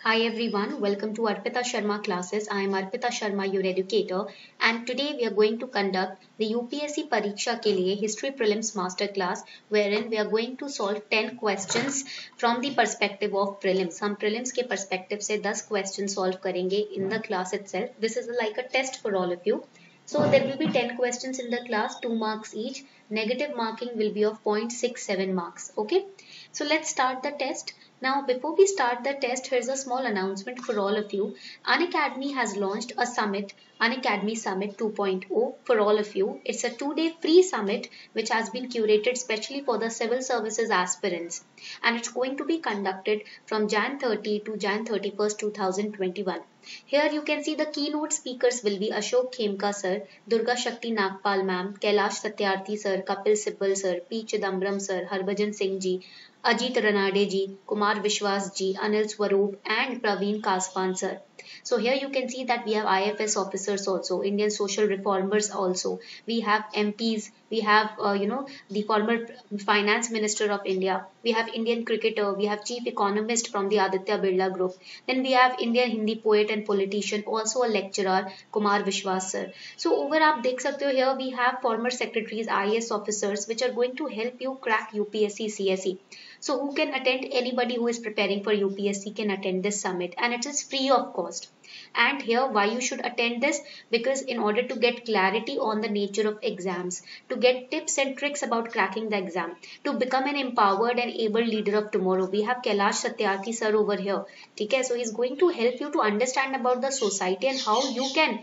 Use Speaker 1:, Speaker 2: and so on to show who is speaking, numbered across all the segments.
Speaker 1: Hi everyone, welcome to Arpita Sharma classes. I am Arpita Sharma, your educator, and today we are going to conduct the UPSC Pariksha ke liye History Prelims Masterclass, wherein we are going to solve 10 questions from the perspective of prelims. हम prelims के perspective से 10 questions solve करेंगे in the class itself. This is like a test for all of you. So there will be 10 questions in the class, 2 marks each. Negative marking will be of 0.67 marks. Okay. So let's start the test. Now, before we start the test, here's a small announcement for all of you. Unacademy has launched a summit, Unacademy Summit 2.0 for all of you. It's a 2-day free summit which has been curated specially for the civil services aspirants. And it's going to be conducted from Jan 30 to Jan 31st, 2021. Here you can see the keynote speakers will be Ashok Khemka sir, Durga Shakti Nagpal ma'am, Kailash Satyarthi sir, Kapil Sibal sir, P. Chidambaram sir, Harbhajan Singh ji, Ajit Ranade ji, Kumar Vishwas ji, Anil Swaroop and Praveen Kaspan sir. So here you can see that we have IFS officers also, Indian social reformers also. We have MPs, we have the former finance minister of India. We have Indian cricketer, we have chief economist from the Aditya Birla group. Then we have Indian Hindi poet and politician, also a lecturer, Kumar Vishwas sir. So over आप देख सकते हो here we have former secretaries, IAS officers which are going to help you crack UPSC CSE. So who can attend? Anybody who is preparing for UPSC can attend this summit and it is free of cost. And here why you should attend this, because in order to get clarity on the nature of exams, to get tips and tricks about cracking the exam, to become an empowered and able leader of tomorrow, we have Kailash Satyarthi sir over here. Okay, so he's going to help you to understand about the society and how you can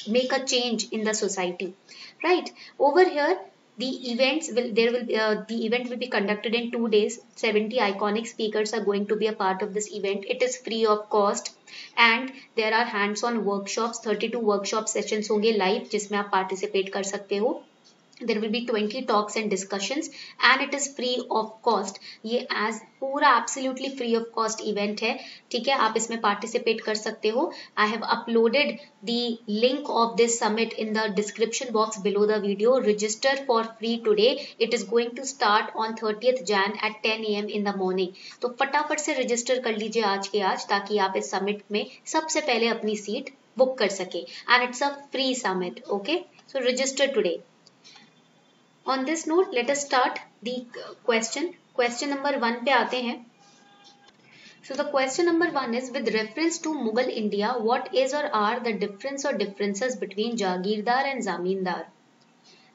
Speaker 1: make a change in the society. Right over here, the event will be conducted in 2 days. 70 iconic speakers are going to be a part of this event. It is free of cost and there are hands-on workshops. 32 workshop sessions होंगे live जिसमें आप participate कर सकते हो. There will be 20 talks and discussions and it is free of cost. ये as पूरा absolutely free of cost event है. ठीक है, आप इसमें participate कर सकते हो. I have uploaded the link of this summit in the description box below the video. Register for free today. It is going to start on 30th Jan at 10 AM in the morning. तो फटाफट से register कर लीजिए आज के आज ताकि आप इस summit में सबसे पहले अपनी सीट बुक कर सके. And it's a free summit. Okay, so register today. On this note, let us start the question. Question number 1 पे आते हैं. So the question number 1 is, with reference to Mughal India, what is or are the difference or differences between Jagirdar and जमींदार?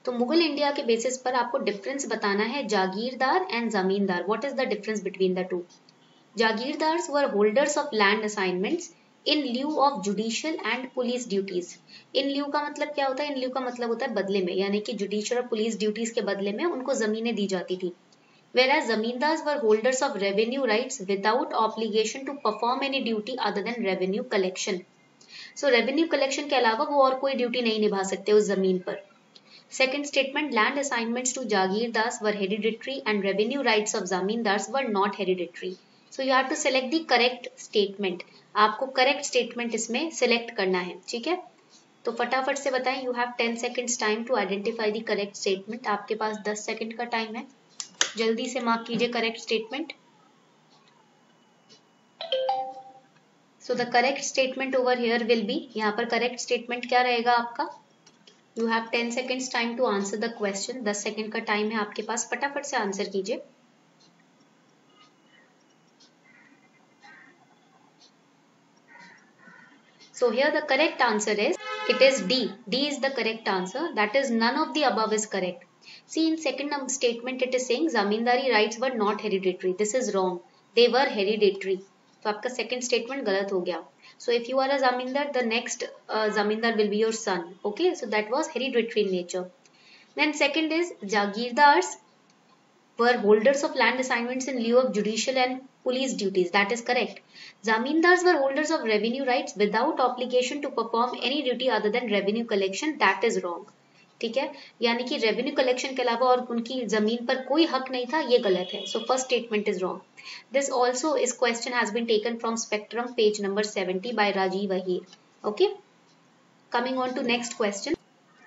Speaker 1: तो Mughal India के basis पर आपको difference बताना है jagirdar and zamindar. What is the difference between the two? Jagirdars were holders of land assignments in lieu of judicial and police duties. In lieu का मतलब क्या होता है? इन ल्यू का मतलब होता है बदले में, यानी कि जुडिशियल और पुलिस ड्यूटीज के बदले में उनको जमीनें दी जाती थी. Whereas zamindars were holders of revenue rights without obligation to perform any duty other than revenue collection. So revenue collection के अलावा वो और कोई ड्यूटी नहीं निभा सकते उस जमीन पर. Second statement, land assignments to jagirdars were hereditary and revenue rights of zamindars were not hereditary. So you have to select the correct statement. आपको correct statement इसमें select करना है. ठीक है, तो फटाफट से बताएं. You have 10 seconds time to identify the correct statement. आपके पास 10 सेकंड का टाइम है. जल्दी से मार्क कीजिए correct statement. So the correct statement over here will be, यहाँ पर करेक्ट स्टेटमेंट क्या रहेगा आपका? You have 10 seconds time to answer the question. 10 second का टाइम है आपके पास, फटाफट से आंसर कीजिए. So here the correct answer is, it is D. D is the correct answer. That is, none of the above is correct. See, in second statement it is saying zamindari rights were not hereditary. This is wrong. They were hereditary. तो आपका second statement गलत हो गया. So if you are a zamindar, the next zamindar will be your son. Okay, so that was hereditary in nature. Then second is jagirdars were holders of land assignments in lieu of judicial and police duties. That is correct. Zamindars were holders of revenue rights without obligation to perform any duty other than revenue collection. That is wrong. ठीक है, यानी कि revenue collection के अलावा और उनकी जमीन पर कोई हक नहीं था, ये गलत है. So first statement is wrong. This also इस question has been taken from Spectrum page number 70 by Rajiv Ahir. Okay, coming on to next question.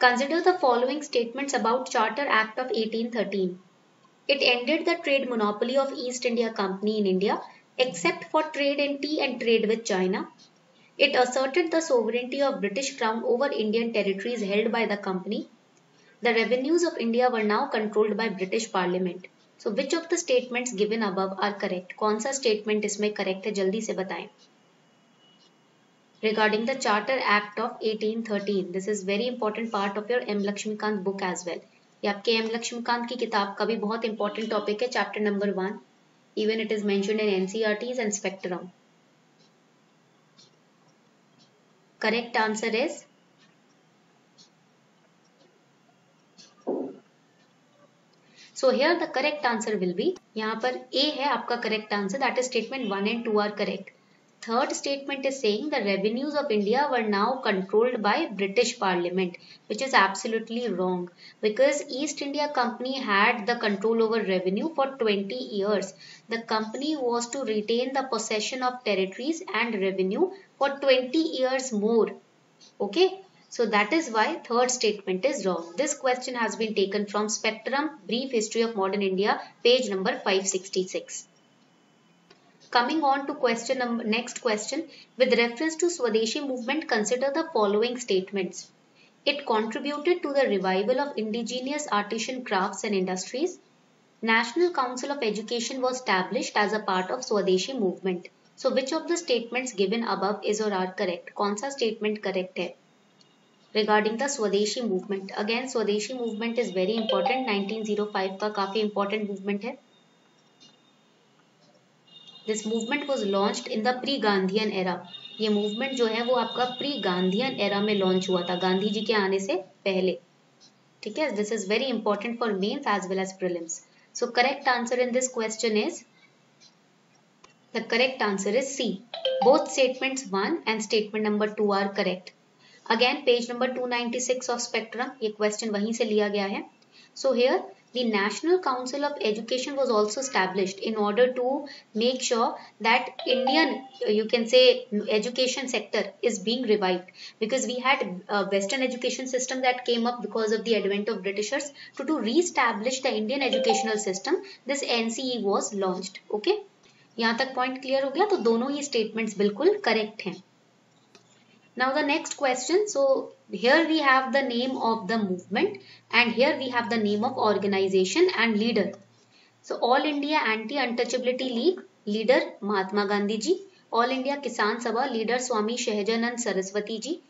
Speaker 1: Consider the following statements about charter act of 1813. It ended the trade monopoly of East India Company in India. except for trade in tea and trade with China. It asserted the sovereignty of British Crown over Indian territories held by the company. The revenues of India were now controlled by British Parliament. So which of the statements given above are correct? कौन सा statement इसमें correct है जल्दी से बताएं. Regarding the Charter Act of 1813, this is very important part of your M. Lakshmikant book as well. ये आपके M. Lakshmikant की किताब का भी बहुत important topic है, chapter number 1. Even it is mentioned in NCERTs and Spectrum. Correct answer is so here the correct answer will be यहाँ पर A है आपका correct answer, that is statement 1 and 2 are correct. Third statement is saying the revenues of India were now controlled by British Parliament, which is absolutely wrong because East India Company had the control over revenue for 20 years. The company was to retain the possession of territories and revenue for 20 years more. Okay, so that is why third statement is wrong. This question has been taken from Spectrum, Brief History of Modern India, page number 566. Coming on to next question, with reference to Swadeshi movement, consider the following statements. It contributed to the revival of indigenous artisan crafts and industries. National Council of Education was established as a part of Swadeshi movement. So which of the statements given above is or are correct? कौन सा statement correct है? Regarding the Swadeshi movement, again Swadeshi movement is very important. 1905 का काफी important movement है. This movement was launched in the pre-Gandhian era. ये movement जो है वो आपका pre-Gandhian era में launch हुआ था, गांधी जी के आने से पहले. ठीक है, this is very important for mains as well as prelims. So correct answer in this question is, the correct answer is C. Both statements 1 and statement number 2 are correct. Again page number 296 of Spectrum, ये question वहीं से लिया गया है. So here the National Council of Education was also established in order to make sure that Indian, you can say, education sector is being revived, because we had a Western education system that came up because of the advent of Britishers. To re-establish the Indian educational system, this NCE was launched. Okay, यहाँ तक point clear हो गया. तो दोनों ही statements बिल्कुल correct हैं. Now the next question. So here we have the name of the movement and here we have the name of organization and leader. So All India Anti-Untouchability League, leader Mahatma Gandhi ji. All India Kisan Sabha, leader Swami Shahajanand Saraswati ji.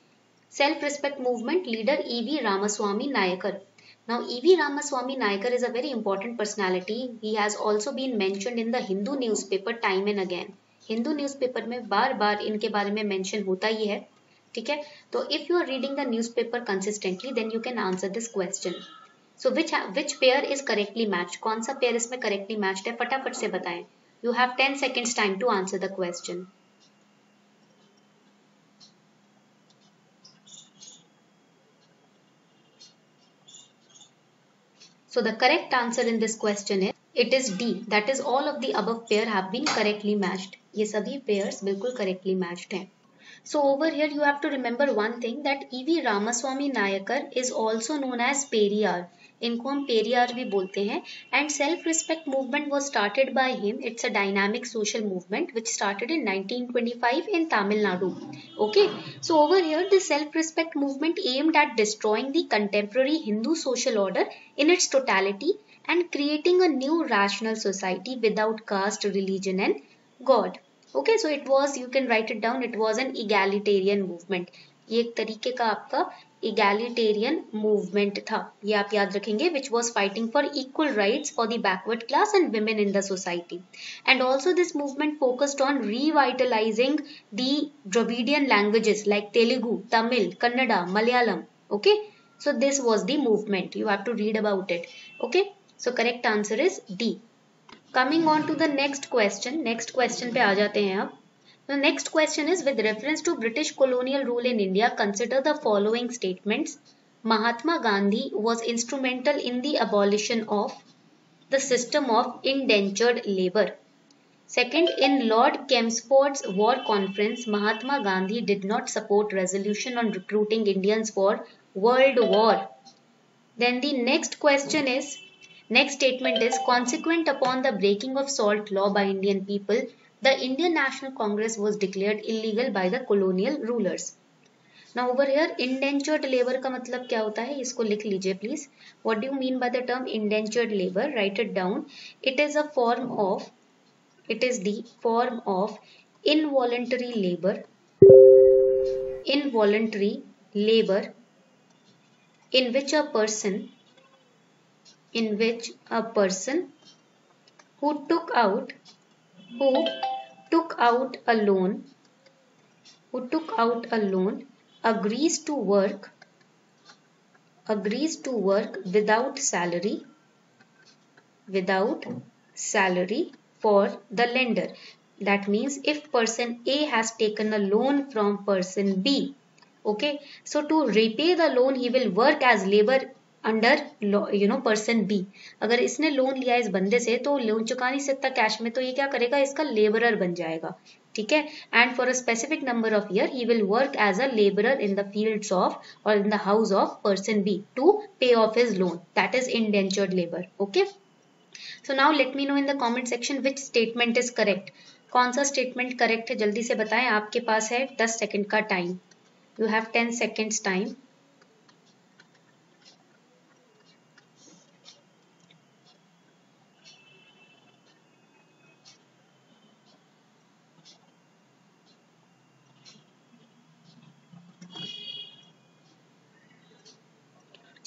Speaker 1: Self-Respect Movement, leader E.V. Ramaswamy Nayakar. Now E.V. Ramaswamy Nayakar is a very important personality. He has also been mentioned in the Hindu newspaper time and again. Hindu newspaper में बार बार इनके बारे में mention होता ही है. ठीक है, तो if you are reading the newspaper consistently, then you can answer this question. So which pair is correctly matched? कौन सा pair इसमें correctly matched है? फटाफट से बताएं. You have 10 seconds time to answer the question. So the correct answer in this question is, it is D. That is all of the above pair have been correctly matched. ये सभी pairs बिल्कुल correctly matched हैं. So over here you have to remember one thing, that E.V. Ramaswamy Nayakar is also known as Periyar. इनको हम पेरियार भी बोलते हैं. And self-respect movement was started by him. It's a dynamic social movement which started in 1925 in Tamil Nadu. Okay, so over here the self-respect movement aimed at destroying the contemporary Hindu social order in its totality and creating a new rational society without caste, religion and God. Okay, so it was, you can write it down, it was an egalitarian movement. ये एक तरीके का आपका egalitarian movement था, ये आप याद रखेंगे, which was fighting for equal rights for the backward class and women in the society. And also this movement focused on revitalizing the Dravidian languages like Telugu, Tamil, Kannada, Malayalam. Okay, so this was the movement, you have to read about it. Okay, so correct answer is D. Coming on to the next question पे आ जाते हैं अब. The next question is, with reference to British colonial rule in India, consider the following statements. Mahatma Gandhi was instrumental in the abolition of the system of indentured labor. Second, in Lord Chelmsford's war conference, Mahatma Gandhi did not support resolution on recruiting Indians for World War. Then the next question is, next statement is, consequent upon the breaking of salt law by Indian people, the Indian National Congress was declared illegal by the colonial rulers. Now over here indentured labor का मतलब क्या होता है, इसको लिख लीजिए please. What do you mean by the term indentured labor? Write it down. It is the form of involuntary labor in which a person who took out a loan agrees to work without salary for the lender. That means if person A has taken a loan from person B, okay, so to repay the loan he will work as labor under person B. अगर इसने loan लिया इस बंदे से तो loan चुका नहीं सकता कैश में, तो ये क्या करेगा, इसका लेबरर बन जाएगा. ठीक है. And for a specific number of year he will work as a labourer in the fields of और in the house of person B to pay off his loan. That is indentured labour. Okay. So now let me know in the comment section which statement is correct. कौन सा statement correct है, जल्दी से बताएं. आपके पास है 10 second का time. You have 10 seconds time.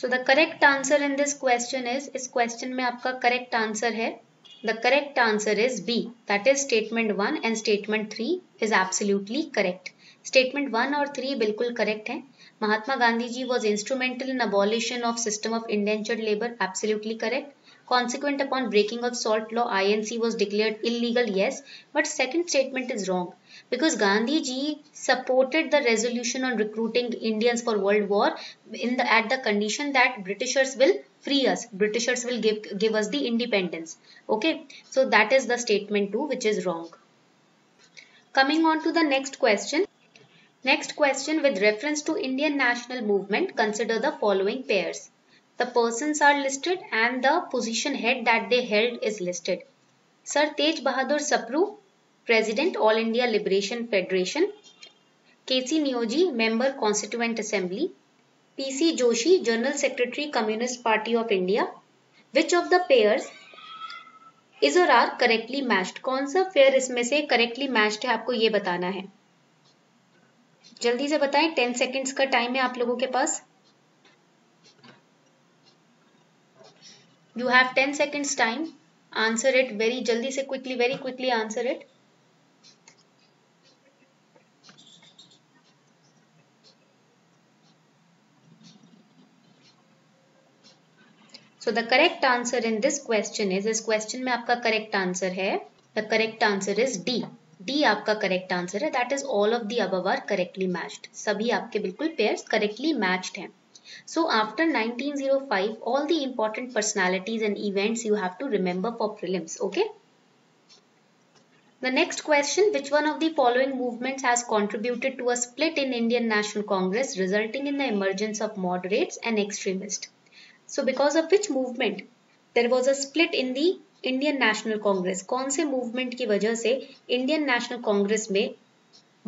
Speaker 1: So the correct answer in this question is, इस question में आपका correct answer है, the correct answer is B, that is statement 1 and statement 3 is absolutely correct. Statement 1 और 3 बिल्कुल correct है. Mahatma Gandhi ji was instrumental in abolition of system of indentured labor, absolutely correct. Consequent upon breaking of salt law, INC was declared illegal, yes, but second statement is wrong. Because Gandhi ji supported the resolution on recruiting Indians for World War at the condition that Britishers will free us. Britishers will give us the independence. Okay, so that is the statement 2 which is wrong. Coming on to the next question. Next question, with reference to Indian national movement, consider the following pairs. The persons are listed and the position head that they held is listed. Sir Tej Bahadur Sapru, President, All India Liberation Federation. K.C. Neoji, Member, Constituent Assembly. P.C. Joshi, General Secretary, Communist Party of India. Which of the pairs is or are correctly matched? कौन सा pair इसमें से correctly matched है, आपको ये बताना है. जल्दी से बताएं, 10 सेकेंड्स का टाइम है आप लोगों के पास. You have 10 seconds time. Answer it very जल्दी से, quickly, very quickly answer it. So the correct answer in this question is, इस question में आपका correct answer है, the correct answer is D. D आपका correct answer है. That is all of the above are correctly matched. सभी आपके बिल्कुल pairs correctly matched हैं. So after 1905, all the important personalities and events you have to remember for prelims. Okay. The next question, which one of the following movements has contributed to a split in Indian National Congress resulting in the emergence of moderates and extremists? So because of which movement there was a split in the Indian National Congress? कौन से movement की वजह से Indian National Congress में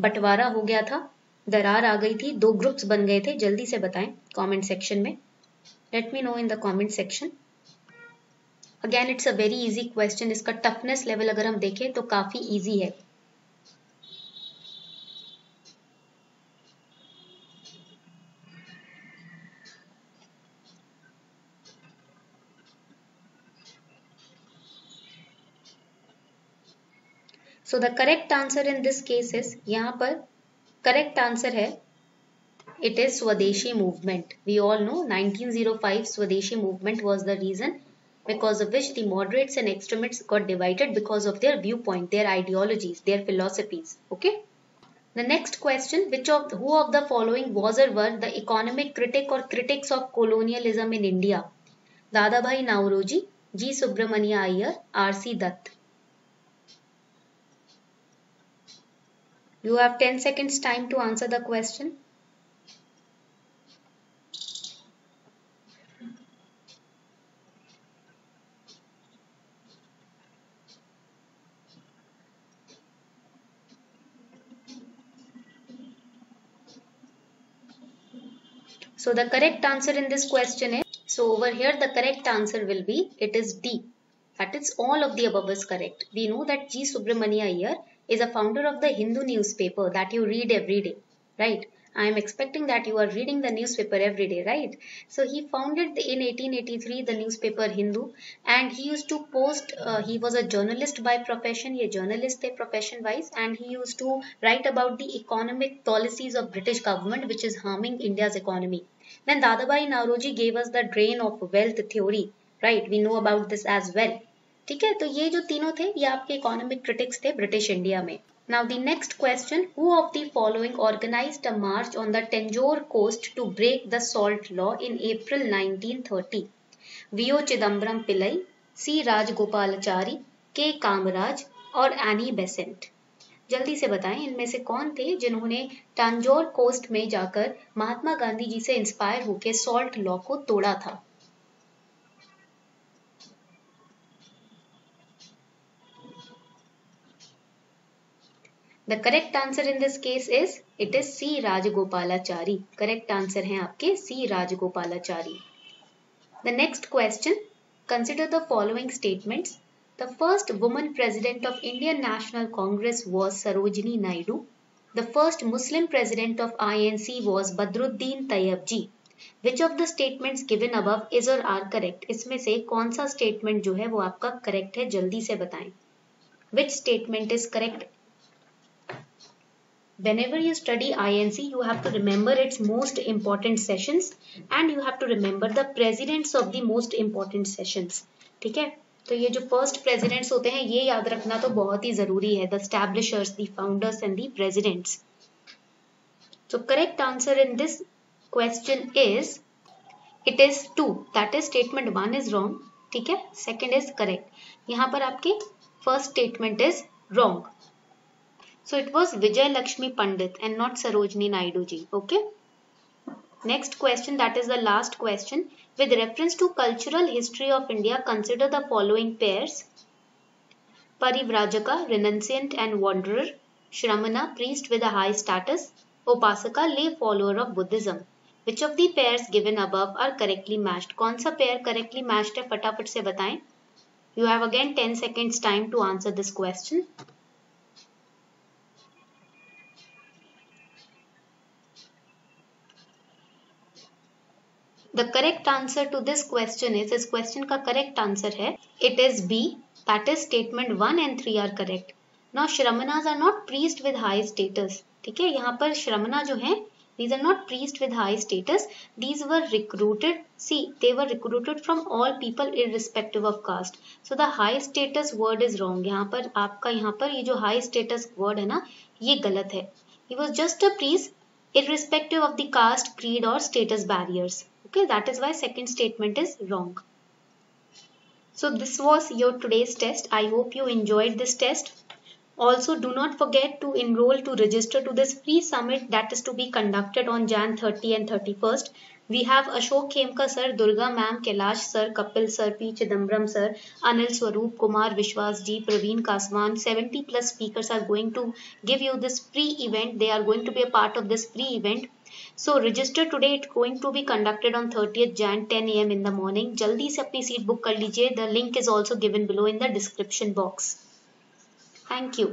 Speaker 1: बंटवारा हो गया था, दरार आ गई थी, दो ग्रुप्स बन गए थे? जल्दी से बताएं कमेंट सेक्शन में. Late me know in the comment section. Again it's a very easy question. इसका टफनेस लेवल अगर हम देखें तो काफी इजी है. So the correct answer in this case is, यहाँ पर correct answer है, it is Swadeshi movement. We all know 1905 Swadeshi movement was the reason because of which the moderates and extremists got divided because of their viewpoint, their ideologies, their philosophies. Okay. The next question, who of the following was or were the economic critic or critics of colonialism in India? Dadabhai Naoroji, G. Subramania Iyer, R.C. Dutt. You have 10 seconds time to answer the question. So the correct answer in this question is, so over here the correct answer will be, it is D. That is, all of the above is correct. We know that G. Subramania Iyer is a founder of the Hindu newspaper that you read every day, right? I am expecting that you are reading the newspaper every day, right? So he founded in 1883 the newspaper Hindu, and he used to post, he was a journalist by profession, a journalist profession wise, and he used to write about the economic policies of British government which is harming India's economy. Then Dadabhai Nauroji gave us the drain of wealth theory, right? We know about this as well. ठीक है, तो ये जो तीनों थे ये आपके economic critics थे ब्रिटिश इंडिया में. Now the next question, who of the following organized a march on the Tanjore coast to break the salt law in April 1930? V.O. Chidambaram Pillai, C. Rajagopalachari, K. Kamaraj और Annie Besant. जल्दी से बताएं इनमें से कौन थे जिन्होंने टांजोर coast में जाकर महात्मा गांधी जी से इंस्पायर होकर सॉल्ट लॉ को तोड़ा था. The correct answer in this case is, it is C. Rajagopalachari. Correct answer है आपके C. Rajagopalachari. The next question, consider the following statements. The first woman president of Indian National Congress was Sarojini Naidu. The first Muslim president of INC was Badruddin Tayyabji. Which of the statements given above is or are correct? इसमें से कौन सा statement जो है वो आपका correct है, जल्दी से बताएं. Which statement is correct? Whenever you study INC, you have to remember its most important sessions and you have to remember the presidents of the most important sessions. ठीक है, तो ये जो first presidents होते हैं ये याद रखना तो बहुत ही जरूरी है. The establishers, the founders and the presidents. So correct answer in this question is, it is 2. That is statement 1 is wrong. ठीक है, second is correct. यहाँ पर आपके first statement is wrong. So it was Vijay Lakshmi Pandit and not Sarojini Naidu ji. Okay. Next question, that is the last question. With reference to cultural history of India, consider the following pairs. Parivrajaka, renunciant and wanderer. Shramana, priest with a high status. Upasaka, lay follower of Buddhism. Which of the pairs given above are correctly matched? कौन सा pair correctly matched है फटाफट से बताएं. You have again 10 seconds time to answer this question. The correct answer to this question is, इस question का correct answer है, it is B. That is statement 1 and 3 are correct. Now Shramanas are not priest with high status. ठीक है, यहाँ पर Shramana जो हैं, these are not priest with high status. These were recruited. See, they were recruited from all people irrespective of caste. So the high status word is wrong. यहाँ पर आपका यहाँ पर ये जो high status word है ना, ये गलत है. He was just a priest irrespective of the caste, creed or status barriers. Okay, that is why second statement is wrong. So this was your today's test. I hope you enjoyed this test. Also, do not forget to enroll to register to this free summit that is to be conducted on Jan 30 and 31st. We have Ashok Khemka sir, Durga ma'am, Kailash sir, Kapil sir, P. Chidambaram sir, Anil Swaroop, Kumar Vishwas ji, Praveen Kaswan. 70 plus speakers are going to give you this free event. They are going to be a part of this free event. So register today. It's going to be conducted on 30th Jan 10 AM in the morning. जल्दी से अपनी seat book कर लीजिए. The link is also given below in the description box. Thank you.